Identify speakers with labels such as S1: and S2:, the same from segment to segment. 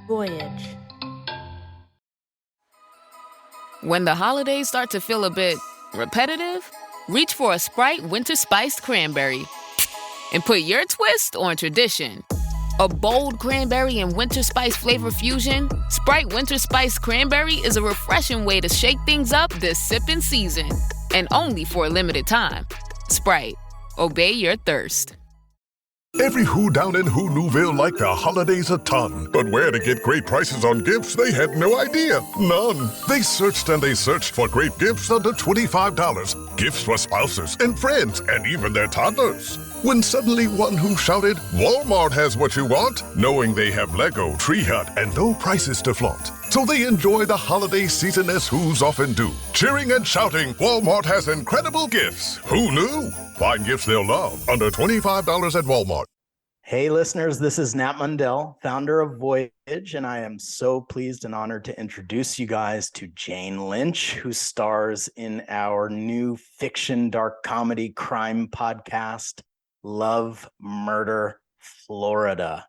S1: Voyage.
S2: When the holidays start to feel a bit repetitive, reach for a Sprite Winter Spiced Cranberry and put your twist on tradition. A bold cranberry and winter spice flavor fusion, Sprite Winter Spiced Cranberry is a refreshing way to shake things up this sipping season. And only for a limited time. Sprite. Obey your thirst.
S3: Every who down in Who Newville liked the holidays a ton. But where to get great prices on gifts, they had no idea. None. They searched and they searched for great gifts under $25. Gifts for spouses and friends and even their toddlers. When suddenly one who shouted, Walmart has what you want, knowing they have Lego, Tree Hut, and low prices to flaunt. So they enjoy the holiday season as Who's often do. Cheering and shouting, Walmart has incredible gifts. Who knew? Find gifts they'll love under $25 at Walmart.
S4: Hey listeners, this is Nat Mundel, founder of Voyage, and I am so pleased and honored to introduce you guys to Jane Lynch, who stars in our new fiction dark comedy crime podcast, Love, Murder, Florida.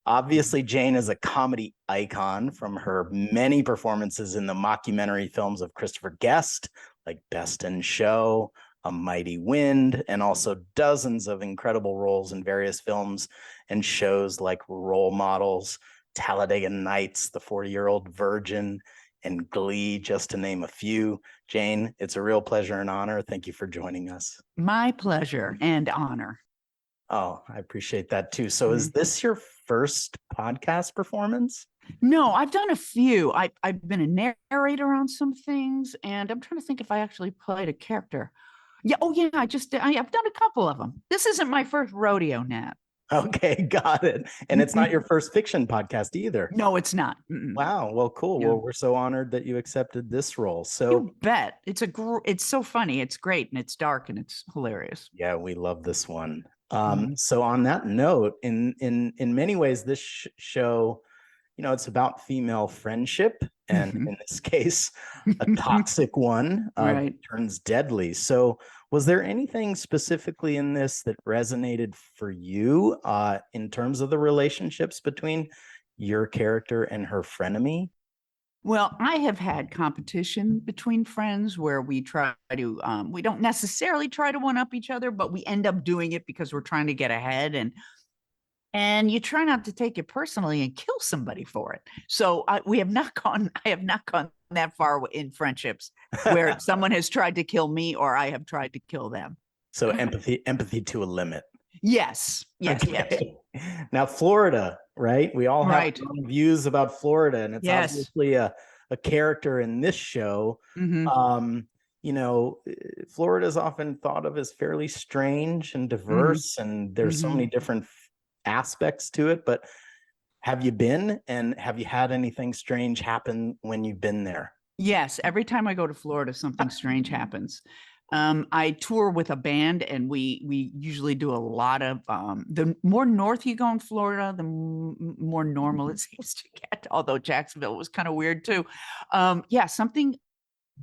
S4: Obviously, Jane is a comedy icon from her many performances in the mockumentary films of Christopher Guest, like Best in Show, A Mighty Wind, and also dozens of incredible roles in various films and shows like Role Models, Talladega Nights, The 40-Year-Old Virgin, and Glee, just to name a few. Jane, it's a real pleasure and honor. Thank you for joining us.
S5: My pleasure and honor.
S4: Oh, I appreciate that too. So is this your first podcast performance?
S5: No, I've done a few. I've been a narrator on some things, and I'm trying to think if I actually played a character. Yeah. Oh, yeah. I've done a couple of them. This isn't my first rodeo, Nat.
S4: Okay, got it. And it's not your first fiction podcast either.
S5: No, it's not.
S4: Wow. Well, cool. Yeah. Well, we're so honored that you accepted this role. So
S5: you bet. It's so funny. It's great, and it's dark, and it's hilarious.
S4: Yeah, we love this one. So on that note, in many ways, this show, it's about female friendship, and in this case, a toxic one
S5: right.
S4: Turns deadly. So was there anything specifically in this that resonated for you in terms of the relationships between your character and her frenemy?
S5: Well, I have had competition between friends where we try to, we don't necessarily try to one-up each other, but we end up doing it because we're trying to get ahead, and you try not to take it personally and kill somebody for it. So I have not gone that far in friendships where someone has tried to kill me or I have tried to kill them.
S4: So empathy to a limit.
S5: Yes.
S4: Okay. Now, Florida, right? We all have views about Florida, and it's obviously a character in this show. Florida is often thought of as fairly strange and diverse, and there's so many different aspects to it. But have you been, and have you had anything strange happen when you've been there?
S5: Yes. Every time I go to Florida, something strange happens. I tour with a band, and we usually do a lot of, the more north you go in Florida, the more normal it seems to get, although Jacksonville was kind of weird too. Something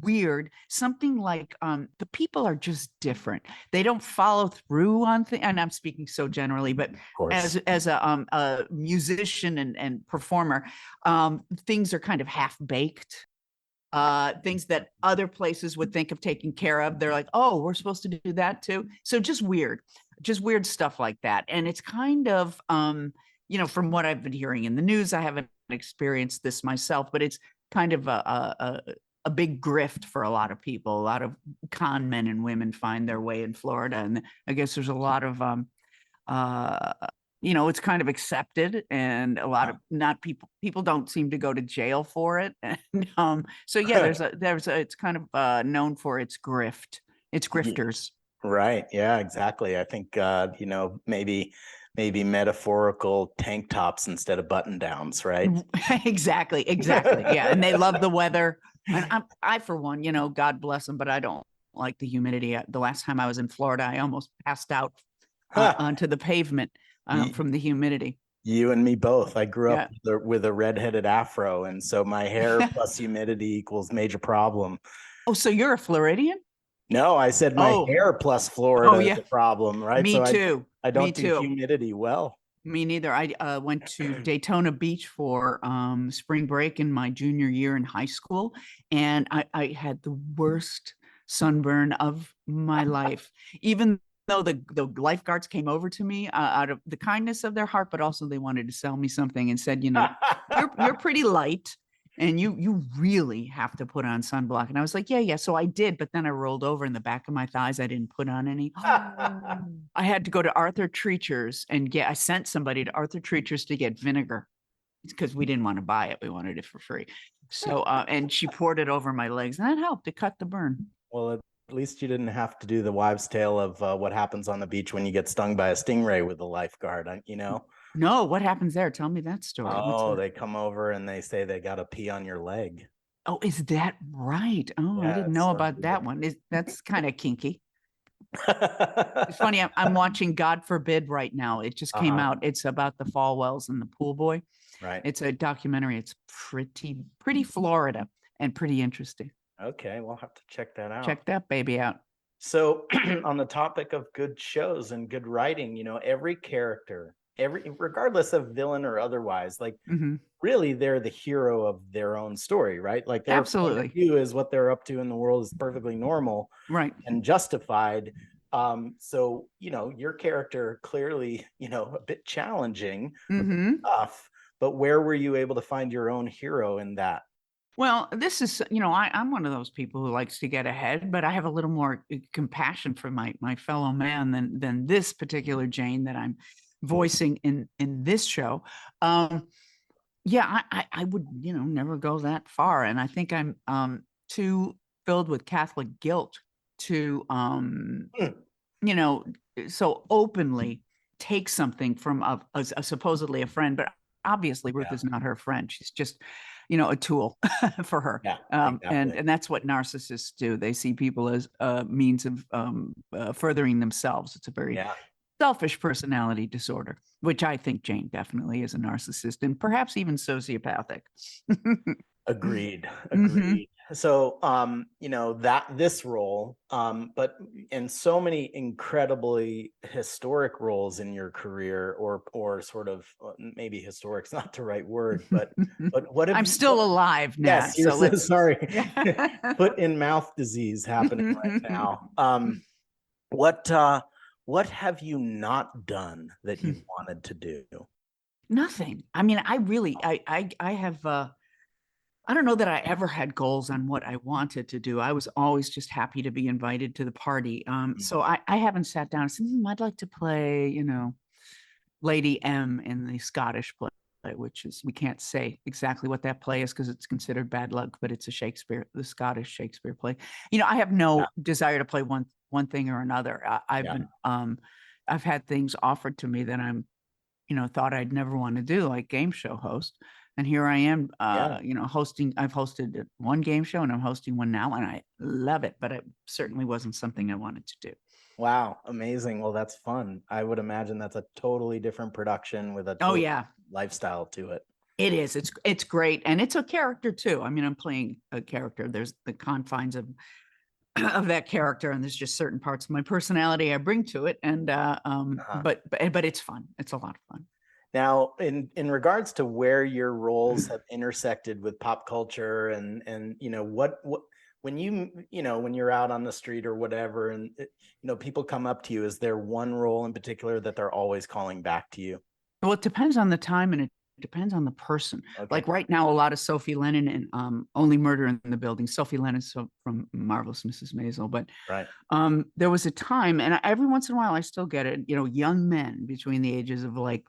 S5: weird, something like the people are just different. They don't follow through on things, and I'm speaking so generally, but as a musician and performer, things are kind of half-baked. Things that other places would think of taking care of. They're like, oh, we're supposed to do that too. So just weird stuff like that. And it's kind of, from what I've been hearing in the news, I haven't experienced this myself, but it's kind of a big grift for a lot of people. A lot of con men and women find their way in Florida. And I guess there's a lot of, it's kind of accepted, and a lot of people don't seem to go to jail for it. And it's kind of known for its grift, its grifters.
S4: Right. Yeah, exactly. I think, maybe metaphorical tank tops instead of button downs, right?
S5: Exactly. Yeah. And they love the weather. And I, for one, God bless them, but I don't like the humidity. The last time I was in Florida, I almost passed out onto the pavement. From the humidity.
S4: You and me both. I grew up with a redheaded afro, and so my hair plus humidity equals major problem.
S5: Oh, so you're a Floridian?
S4: No, I said my hair plus Florida is a problem, right?
S5: Me too.
S4: I don't do humidity well.
S5: Me neither. I went to Daytona Beach for spring break in my junior year in high school, and I had the worst sunburn of my life. Even though the lifeguards came over to me out of the kindness of their heart, but also they wanted to sell me something and said, you're pretty light, and you really have to put on sunblock. And I was like, yeah. So I did, but then I rolled over in the back of my thighs. I didn't put on any. I had to go to Arthur Treacher's and I sent somebody to Arthur Treacher's to get vinegar because we didn't want to buy it. We wanted it for free. So, and she poured it over my legs, and that helped to cut the burn.
S4: Well, at least you didn't have to do the wives' tale of what happens on the beach when you get stung by a stingray with a lifeguard,
S5: No, what happens there? Tell me that story.
S4: Oh, they come over and they say they got to pee on your leg.
S5: Oh, is that right? Oh,
S4: Yeah,
S5: I didn't know about that one. That's kind of kinky. It's funny. I'm watching God Forbid right now. It just came out. It's about the Falwells and the pool boy.
S4: Right.
S5: It's a documentary. It's pretty Florida and pretty interesting.
S4: Okay, we'll have to check that out.
S5: Check that baby out.
S4: So on the topic of good shows and good writing, every character, regardless of villain or otherwise, like really they're the hero of their own story, right? Like their
S5: absolutely
S4: view is what they're up to in the world is perfectly normal,
S5: right,
S4: and justified. So your character clearly, a bit challenging, tough, but where were you able to find your own hero in that?
S5: Well, this is, I'm one of those people who likes to get ahead, but I have a little more compassion for my fellow man than this particular Jane that I'm voicing in this show. I would, never go that far. And I think I'm too filled with Catholic guilt to, so openly take something from a supposedly a friend, but obviously Ruth is not her friend. She's just, a tool for her.
S4: Yeah,
S5: exactly. And that's what narcissists do. They see people as a means of furthering themselves. It's a very selfish personality disorder, which I think Jane definitely is a narcissist and perhaps even sociopathic.
S4: Agreed. So, this role, but in so many incredibly historic roles in your career, or sort of maybe historic's not the right word, but what
S5: I'm still alive now.
S4: Yes, you're so sorry. Foot in mouth disease happening right now. What have you not done that you wanted to do?
S5: Nothing. I mean, I have. I don't know that I ever had goals on what I wanted to do. I was always just happy to be invited to the party. So I haven't sat down and said, I'd like to play, Lady M in the Scottish play, which is, we can't say exactly what that play is because it's considered bad luck, but it's the Scottish Shakespeare play. I have no desire to play one thing or another. I've had things offered to me that I'm, thought I'd never want to do, like game show host. And here I am, hosting. I've hosted one game show and I'm hosting one now, and I love it, but it certainly wasn't something I wanted to do.
S4: Wow. Amazing. Well, that's fun. I would imagine that's a totally different production with a lifestyle to it.
S5: It is. It's great. And it's a character too. I mean, I'm playing a character. There's the confines of that character, and there's just certain parts of my personality I bring to it. And but it's fun. It's a lot of fun.
S4: Now, in regards to where your roles have intersected with pop culture and what when you're out on the street or whatever, and people come up to you, is there one role in particular that they're always calling back to you?
S5: Well, it depends on the time and it depends on the person. Okay. Like right now, a lot of Sophie Lennon and Only Murder in the Building. Sophie Lennon from Marvelous Mrs. Maisel, but there was a time, and every once in a while I still get it. Young men between the ages of like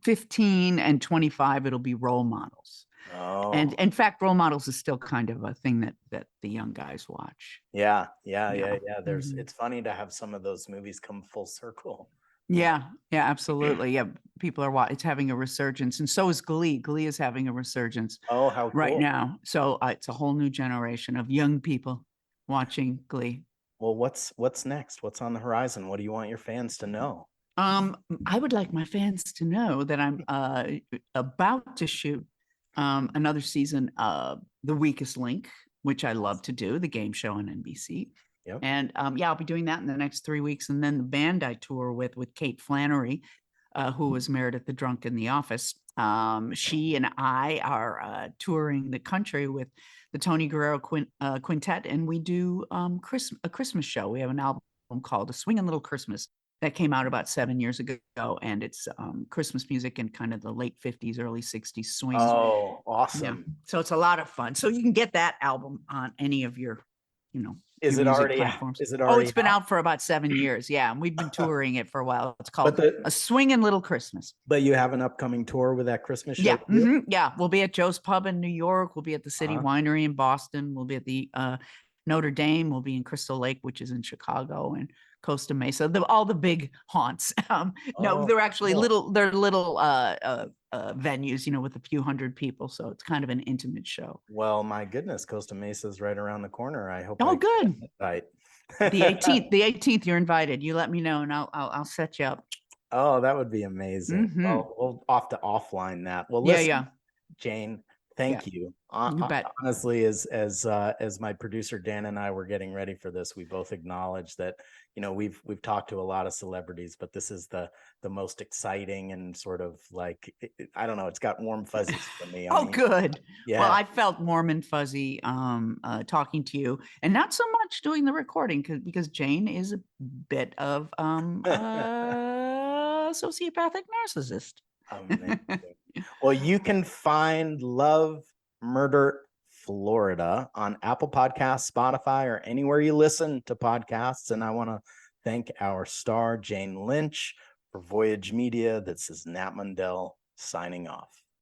S5: 15 and 25, it'll be role models. Oh. And in fact, role models is still kind of a thing that the young guys watch.
S4: Yeah. There's it's funny to have some of those movies come full circle.
S5: Yeah, absolutely. Yeah, people are it's having a resurgence, and so is Glee. Glee is having a resurgence.
S4: Oh, how cool.
S5: Right now. So it's a whole new generation of young people watching Glee.
S4: Well, what's next? What's on the horizon? What do you want your fans to know?
S5: I would like my fans to know that I'm about to shoot another season of The Weakest Link, which I love to do, the game show on NBC. Yep. And I'll be doing that in the next 3 weeks. And then the band I tour with Kate Flannery, who was Meredith the drunk in the office. She and I are touring the country with the Tony Guerrero Quintet, and we do a Christmas show. We have an album called A Swingin' Little Christmas that came out about 7 years ago, and it's Christmas music in kind of the late 50s, early 60s swing.
S4: Oh,
S5: Yeah.
S4: awesome.
S5: So it's a lot of fun. So you can get that album on any of your,
S4: Is
S5: your
S4: it
S5: music
S4: already
S5: platforms.
S4: is it
S5: Oh,
S4: already
S5: it's been out for about 7 years. Yeah. And we've been touring it for a while. It's called
S4: But
S5: A Swingin' Little Christmas.
S4: But you have an upcoming tour with that Christmas show?
S5: Yeah.
S4: too?
S5: Yeah. We'll be at Joe's Pub in New York. We'll be at the City Winery in Boston. We'll be at the Notre Dame. We'll be in Crystal Lake, which is in Chicago, and Costa Mesa, all the big haunts. No, they're actually
S4: cool.
S5: little venues, with a few hundred people. So it's kind of an intimate show.
S4: Well, my goodness, Costa Mesa is right around the corner. I hope.
S5: Oh, good.
S4: Right.
S5: The 18th, you're invited. You let me know, and I'll set you up.
S4: Oh, that would be amazing.
S5: Mhm.
S4: Well, we'll have to offline that. Well,
S5: Yeah,
S4: listen,
S5: yeah.
S4: Jane, thank you.
S5: You bet.
S4: Honestly, as my producer Dan and I were getting ready for this, we both acknowledged that we've talked to a lot of celebrities, but this is the most exciting and sort of like I don't know, it's got warm fuzzies for me.
S5: Oh, good.
S4: Yeah.
S5: Well, I felt warm and fuzzy talking to you, and not so much doing the recording because Jane is a bit of sociopathic narcissist.
S4: Amazing. Well, you can find Love, Murder, Florida on Apple Podcasts, Spotify, or anywhere you listen to podcasts. And I want to thank our star, Jane Lynch, for Voyage Media. This is Nat Mundel signing off.